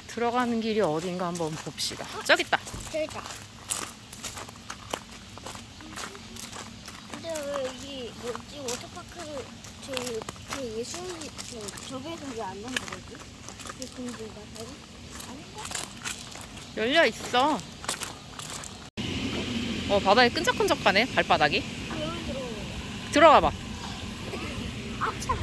들어가는 길이 어딘가 한번 봅시다. 저기 있다. 저기다. 근데 왜 여기 뭐지? 워터파크 제 예술이 저기에서 왜 안 넣는 거지? 그 공주가 아닌가? 열려 있어. 바다에 끈적끈적하네, 발바닥이. 여기 들어오는 들어가 봐. 아, 참.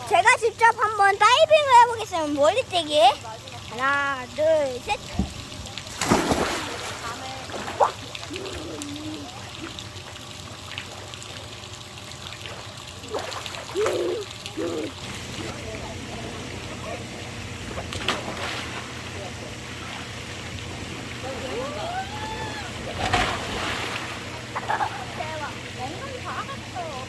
제가 직접 한번 다이빙을 해보겠습니다. 멀리뛰기. 하나, 둘, 셋. 대박. 엉덩이 다 갔어.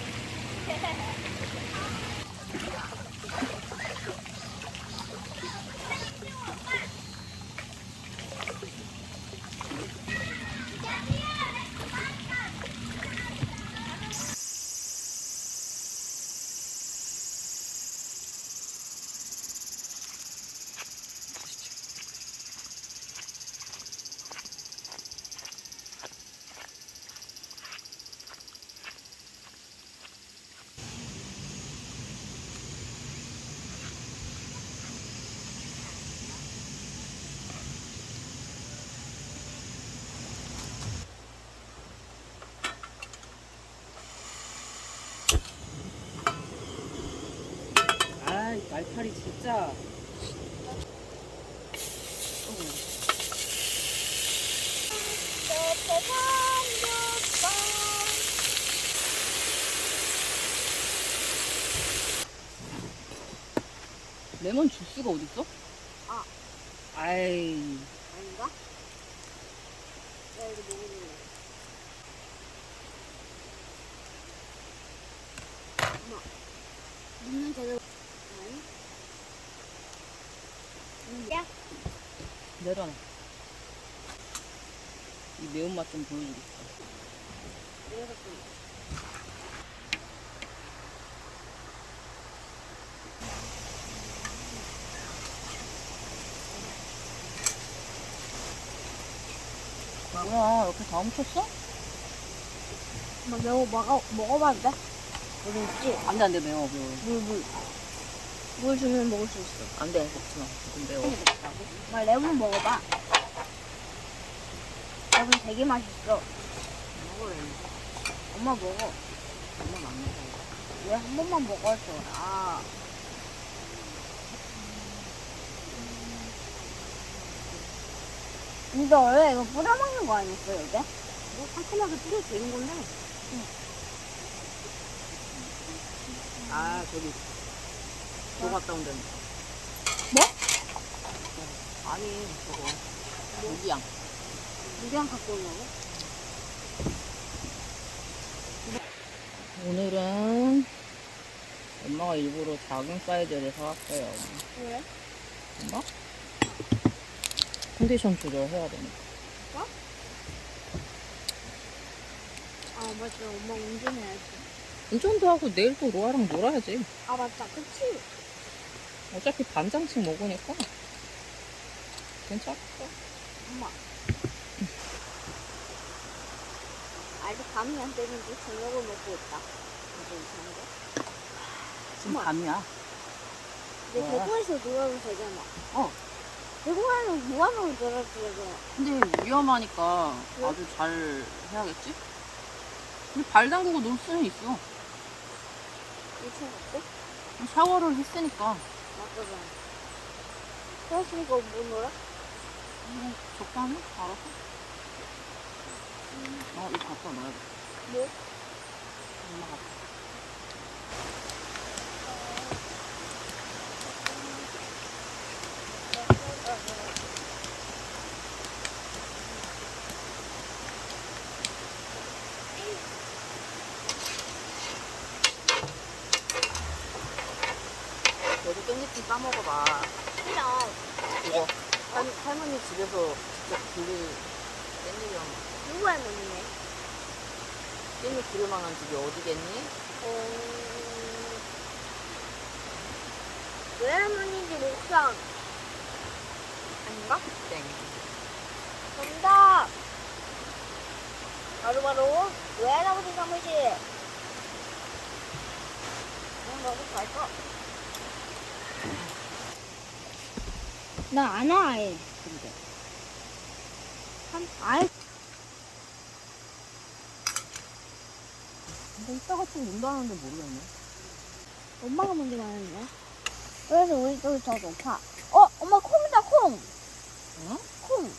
아, 날파리 진짜. 레몬 주스가 어딨어? 아. 아이. 아닌가? 나 이거 먹을래. 엄마, 눈은 제대로. 아니? 야, 내려놔. 이 매운맛 좀 보여주겠어. 이래서 좀. 뭐야, 이렇게 다 훔쳤어? 엄마 매워 먹어봐도 돼? 여기 있지? 안 돼, 안 돼, 매워, 매워. 물 주면 먹을 수 있어. 안 돼, 먹지 마. 조금 매워. 엄마 레몬 먹어봐. 레몬 되게 맛있어. 먹어래. 엄마 먹어. 엄마는 안 먹어. 왜 한 번만 먹어줘? 아. 근데 원래 이거 뿌려먹는 거 아니었어, 여기? 뭐 상큼하게 뿌려도 되는 건데. 아, 저기. 저 갔다 온다니. 뭐? 아니, 저거. 모기향. 누구랑 갖고 오냐고? 오늘은 엄마가 일부러 작은 사이즈를 사왔어요. 왜? 엄마? 컨디션 조절해야 되니까. 아, 맞아. 엄마 운전해야지. 운전도 하고 내일 또 로아랑 놀아야지. 아, 맞다. 그치? 어차피 반장씩 먹으니까. 괜찮아. 엄마. 아직 밤이 안 되는데 저녁을 먹고 있다. 괜찮은데? 지금 엄마. 밤이야. 근데 뭐야? 대구에서 놀아도 되잖아. 어. 대구에는 무한으로 놀아도 되잖아. 근데 위험하니까 왜? 아주 잘 해야겠지? 근데 발 담그고 놀 수는 있어. 이렇게 먹고? 샤워를 했으니까. 맞잖아. 그랬으니까 못 놀아? 뭐 적당히 알아서. 이거 갖다 놔야 돼. 뭐? 엄마가. 너도 깻잎 싸먹어봐. 싫어. 이거 할머니 집에서 직접 기를 깻잎이랑 누구 할머니네? 깻잎 기를 만한 집이 어디겠니? 외할머니인지 옥상. 아닌가? 땡. 정답! 바로 외할아버지 사무실. 그냥 먹고 갈까? 나 안 와, 아예. 근데 아예. 근데 이따가 좀 온다는데 모르겠네. 엄마가 먼저 가는데? 그래서 우리 쪽이 더 높아. 엄마 콩이다, 콩. 어? 콩.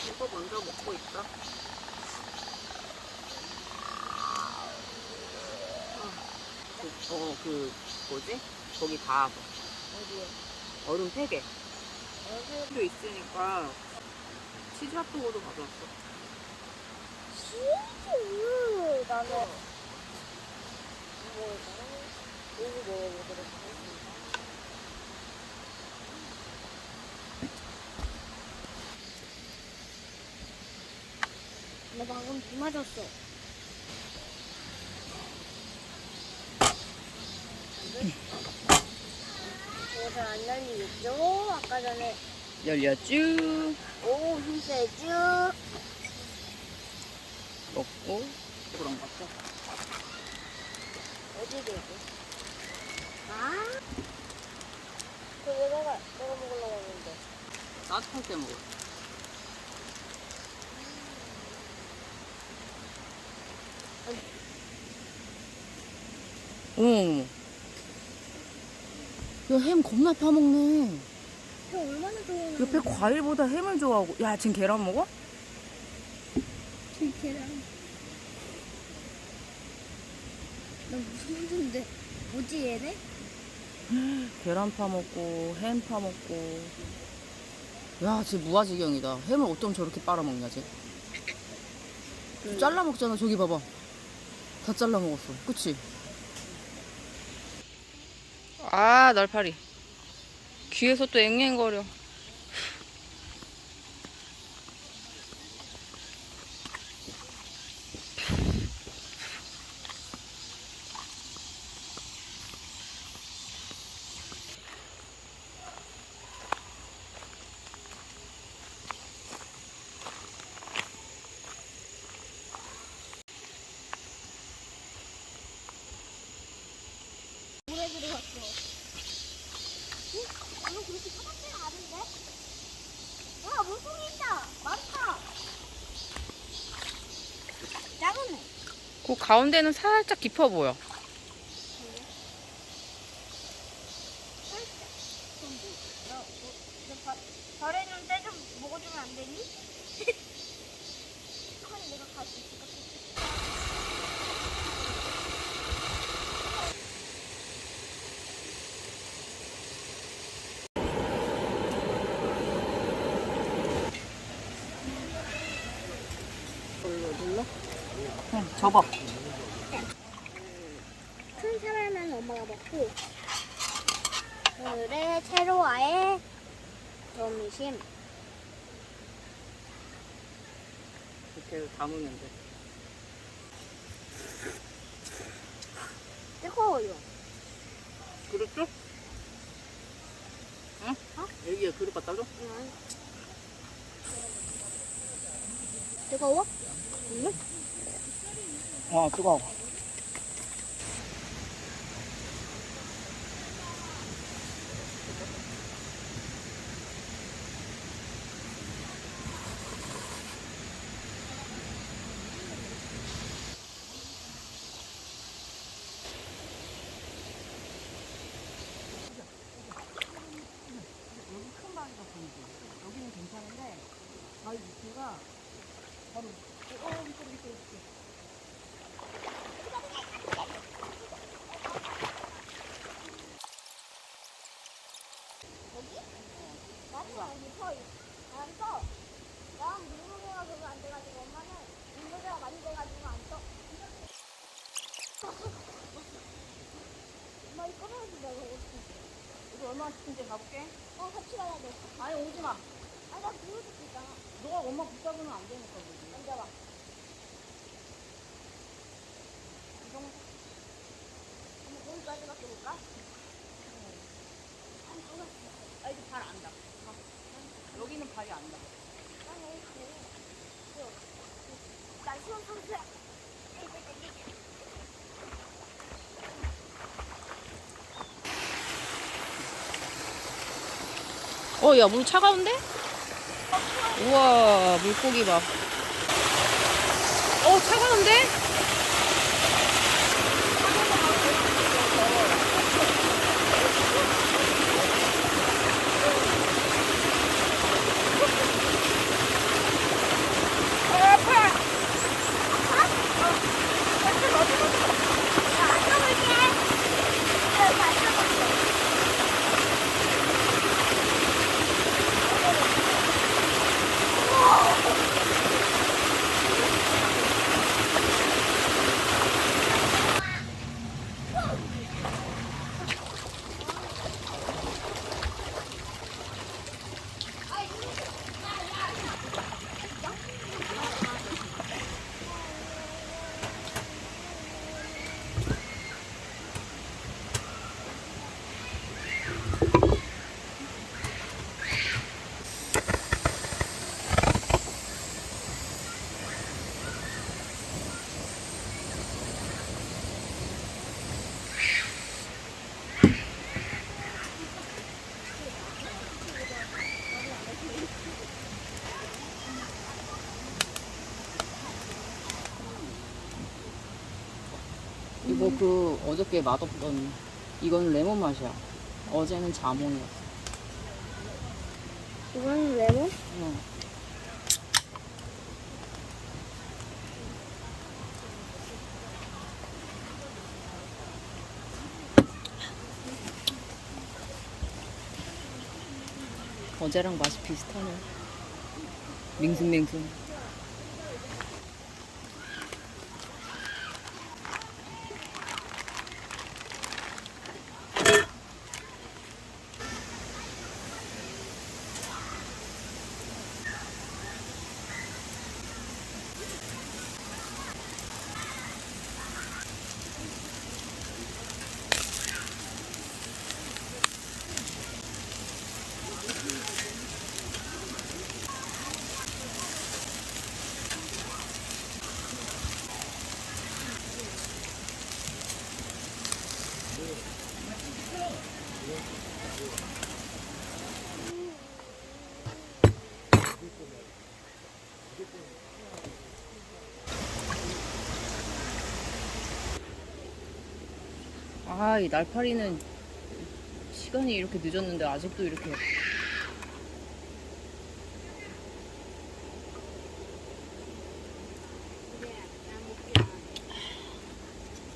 이거 먼저 먹고 있어. 뭐지? 거기 다 어디에? 얼음 3개. 여기 도 있으니까 치즈 핫도그도 가져왔어. 치즈. 나는 여기 먹어보도록 하겠습니다. 나 방금 비 맞았어. 이거 안 열리겠죠? 아까 전에 열렸쥬. 오 힘세죠? 먹고 그런 거 같아. 어디 되지? 내가 먹으려고 했는데. 따뜻할 때 먹어. 어. 야, 햄 겁나 파먹네. 저 얼마나 좋아하는 옆에 과일보다 햄을 좋아하고. 야, 지금 계란 먹어? 계란. 나 무슨 소리인데? 뭐지 얘네? 계란 파먹고, 햄 파먹고. 야, 진짜 무아지경이다. 햄을 어쩜 저렇게 빨아먹냐, 쟤. 잘라 먹잖아, 저기 봐봐. 다 잘라 먹었어. 그치? 아, 날파리. 귀에서 또 앵앵거려. 물에 들어갔어. 응? 나는 그렇게 사납지는 않은데? 와, 물고기 있다. 많다. 작은 애. 그 가운데는 살짝 깊어 보여. 별에는 때 좀 먹어주면 안 되니? 아니 내가 갈 수 있을 것 같아. 눌러? 응, 접어. 큰 사발면 엄마가 먹고 오늘의 채로와의 점심. 이렇게 담으면 돼. 뜨거워요. 그릇 줘? 응? 여기에 그릇 갖다 줘? 응. 뜨거워? 응? 뜨거워. 큰 바위가 보이지? 빨리 끊어야지 내가 먹을 수 있어. 이거 얼마나 치킨지 가볼게. 같이 가야 돼. 아니 오지 마. 나 보여줄 수 있잖아. 너가 엄마 붙잡으면 안 되니까 그러지. 앉아봐. 한번 거기까지밖에 볼까? 아 이제 발 안 닿아. 여기는 발이 안 닿아. 나 시험 선수야. 야, 물 차가운데? 우와, 물고기 봐. 차가운데? 이거 어저께 맛없던 이거는 레몬 맛이야. 어제는 자몽이었어. 이건 레몬? 응. 어제랑 맛이 비슷하네. 밍숭맹숭. 아, 이 날파리는 시간이 이렇게 늦었는데 아직도 이렇게.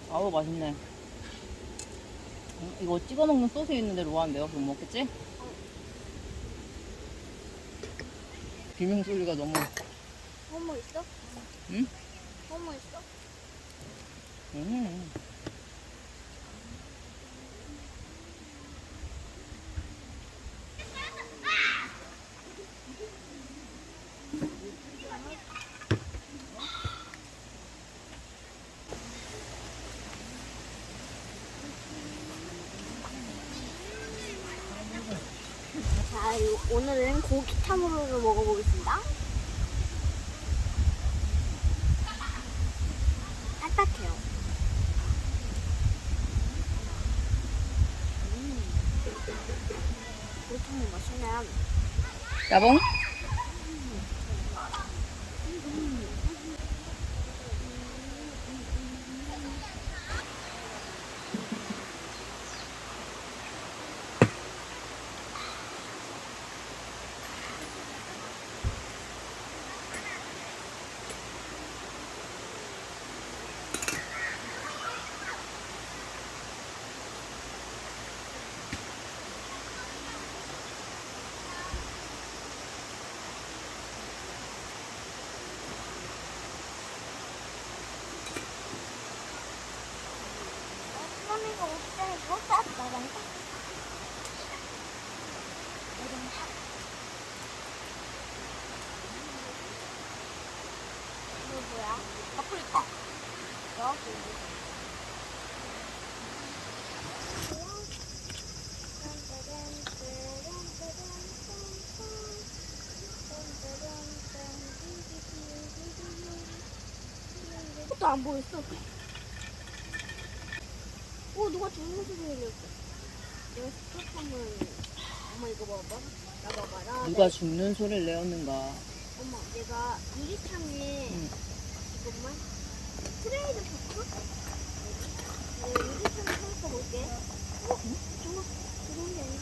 아우, 맛있네. 이거 찍어 먹는 소스 있는데 로안 내가 못 먹겠지? 비명 소리가 너무. 호모 있어? 응? 호모 있어? 음. 자, 오늘은 고기 탕후루를 먹어보겠습니다. 딱딱해요. 고기탕이 맛있네요. 야봉? 아프리카. 그것도 안 보였어. 누가 죽는 소리 들렸어. 내가 스톱하면 엄마 이거 봐봐. 나 봐봐라. 누가 죽는 소리를 내었는가? 엄마 내가 유리창에 이것만 트레이드 포크? 내가 유리창에 서 볼게. 저거 그런 게 아니야?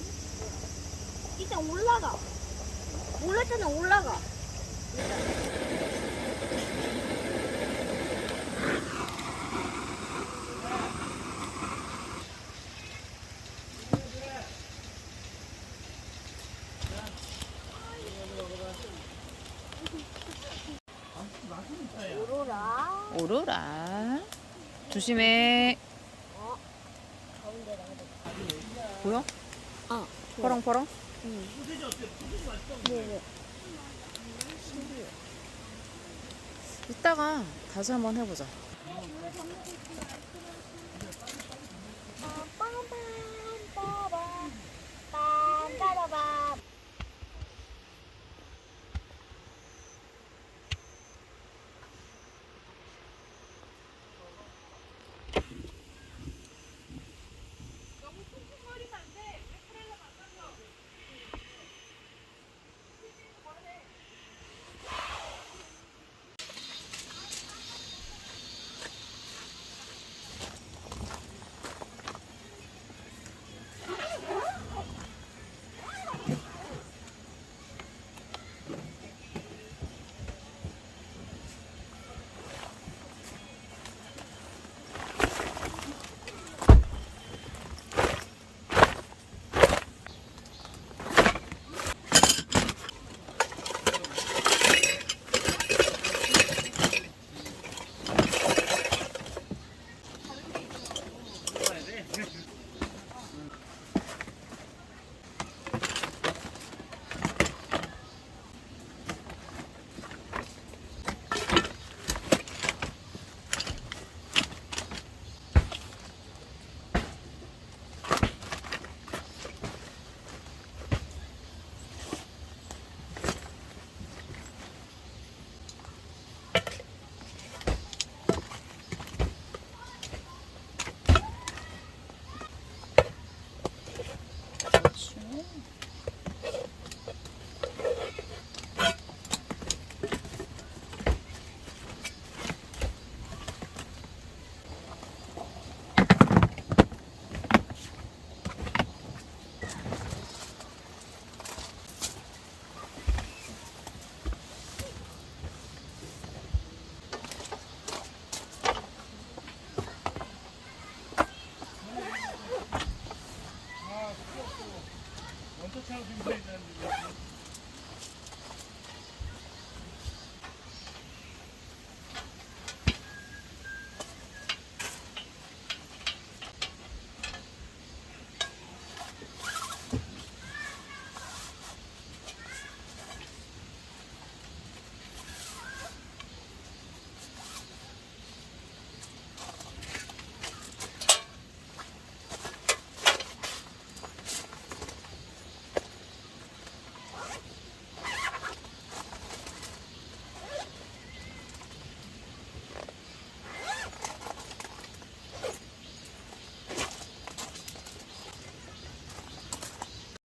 일단 올라가. 몰랐잖아 올라가. 오로라. 오로라. 조심해. 가운데 나가. 보여? 아, 퍼렁퍼렁? 네. 이따가 다시 한번 해보자. 원터치하고 있는데